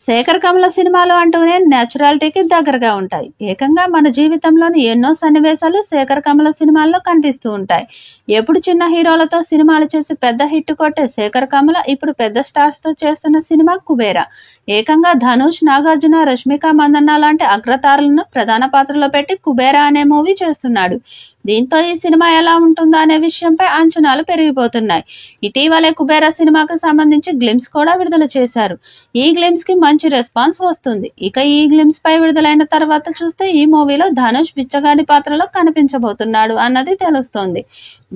శేఖర్ కమల సినిమాలు అంటూనే నేచురాలిటీకి దగ్గరగా ఉంటాయి. ఏకంగా మన జీవితంలోని ఎన్నో సన్నివేశాలు శేఖర్ కమల సినిమాల్లో కనిపిస్తూ ఉంటాయి. ఎప్పుడు చిన్న హీరోలతో సినిమాలు చేసి పెద్ద హిట్ కొట్టే శేఖర్ కమల ఇప్పుడు పెద్ద స్టార్స్ తో చేస్తున్న సినిమా కుబేరా. ఏకంగా ధనుష్, నాగార్జున, రష్మిక మందన్న లాంటి అగ్రతారులను ప్రధాన పాత్రలో పెట్టి కుబేరా అనే మూవీ చేస్తున్నాడు. దీంతో ఈ సినిమా ఎలా ఉంటుందో అనే విషయంపై అంచనాలు పెరిగిపోతున్నాయి. ఇటీవలే కుబేరా సినిమాకు సంబంధించి గ్లిమ్స్ కూడా విడుదల చేశారు. ఈ గ్లిమ్స్ కి మంచి రెస్పాన్స్ వస్తుంది. ఇక ఈ గ్లిమ్స్ పై విడుదలైన తర్వాత చూస్తే ఈ మూవీలో ధనుష్ బిచ్చగాడి పాత్రలో కనిపించబోతున్నాడు అన్నది తెలుస్తోంది.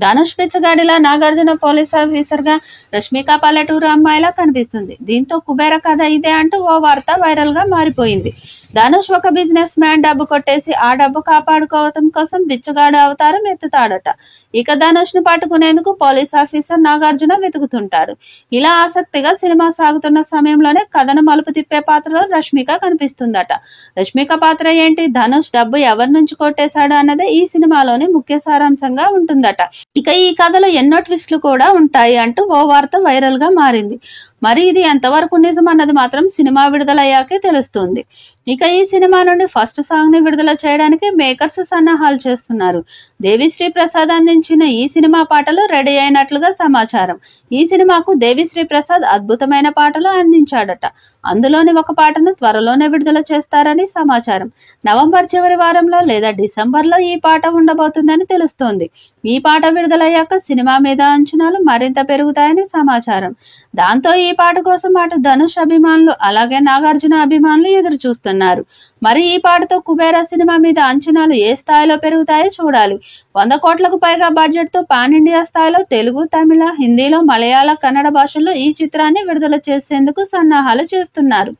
ధనుష్ బిచ్చగాడిలా, నాగార్జున పోలీస్ ఆఫీసర్ గా, రష్మిక పల్లెటూరు అమ్మాయిలా కనిపిస్తుంది. దీంతో కుబేరా కథ ఇదే అంటూ ఓ వార్త వైరల్ గా మారిపోయింది. ధనుష్ ఒక బిజినెస్ మ్యాన్ డబ్బు కొట్టేసి ఆ డబ్బు కాపాడుకోవటం కోసం బిచ్చగాడు అవతారం ఎత్తుతాడట. ఇక ధనుష్ ను పట్టుకునేందుకు పోలీస్ ఆఫీసర్ నాగార్జున వెతుకుతుంటాడు. ఇలా ఆసక్తిగా సినిమా సాగుతున్న సమయంలోనే కథను మలుపు తిప్పే పాత్రలో రష్మిక కనిపిస్తుందట. రష్మిక పాత్ర ఏంటి, ధనుష్ డబ్బు ఎవరి నుంచి కొట్టేశాడు అన్నదే ఈ సినిమాలోని ముఖ్య సారాంశంగా ఉంటుందట. ఇక ఈ కథలో ఎన్నో ట్విస్టులు కూడా ఉంటాయి అంటూ ఓ వార్త వైరల్ గా మారింది. మరి ఇది ఎంతవరకు నిజం అన్నది మాత్రం సినిమా విడుదలయ్యాకే తెలుస్తుంది. ఇక ఈ సినిమా నుండి ఫస్ట్ సాంగ్ ని విడుదల చేయడానికి మేకర్స్ సన్నాహాలు చేస్తున్నారు. దేవిశ్రీ ప్రసాద్ అందించిన ఈ సినిమా పాటలు రెడీ అయినట్లుగా సమాచారం. ఈ సినిమాకు దేవిశ్రీ ప్రసాద్ అద్భుతమైన పాటలు అందించాడట. అందులోని ఒక పాటను త్వరలోనే విడుదల చేస్తారని సమాచారం. నవంబర్ చివరి వారంలో లేదా డిసెంబర్లో ఈ పాట ఉండబోతుందని తెలుస్తోంది. ఈ పాట విడుదలయ్యాక సినిమా మీద అంచనాలు మరింత పెరుగుతాయని సమాచారం. దాంతో ఈ పాట కోసం అటు ధనుష్ అభిమానులు అలాగే నాగార్జున అభిమానులు ఎదురు చూస్తున్నారు. మరి ఈ పాటతో కుబేరా సినిమా మీద అంచనాలు ఏ స్థాయిలో పెరుగుతాయో చూడాలి. 100 కోట్లకు పైగా బడ్జెట్ తో పాన్ ఇండియా స్థాయిలో తెలుగు, తమిళ, హిందీలో, మలయాళ, కన్నడ భాషల్లో ఈ చిత్రాన్ని విడుదల చేసేందుకు సన్నాహాలు చేస్తున్నారు.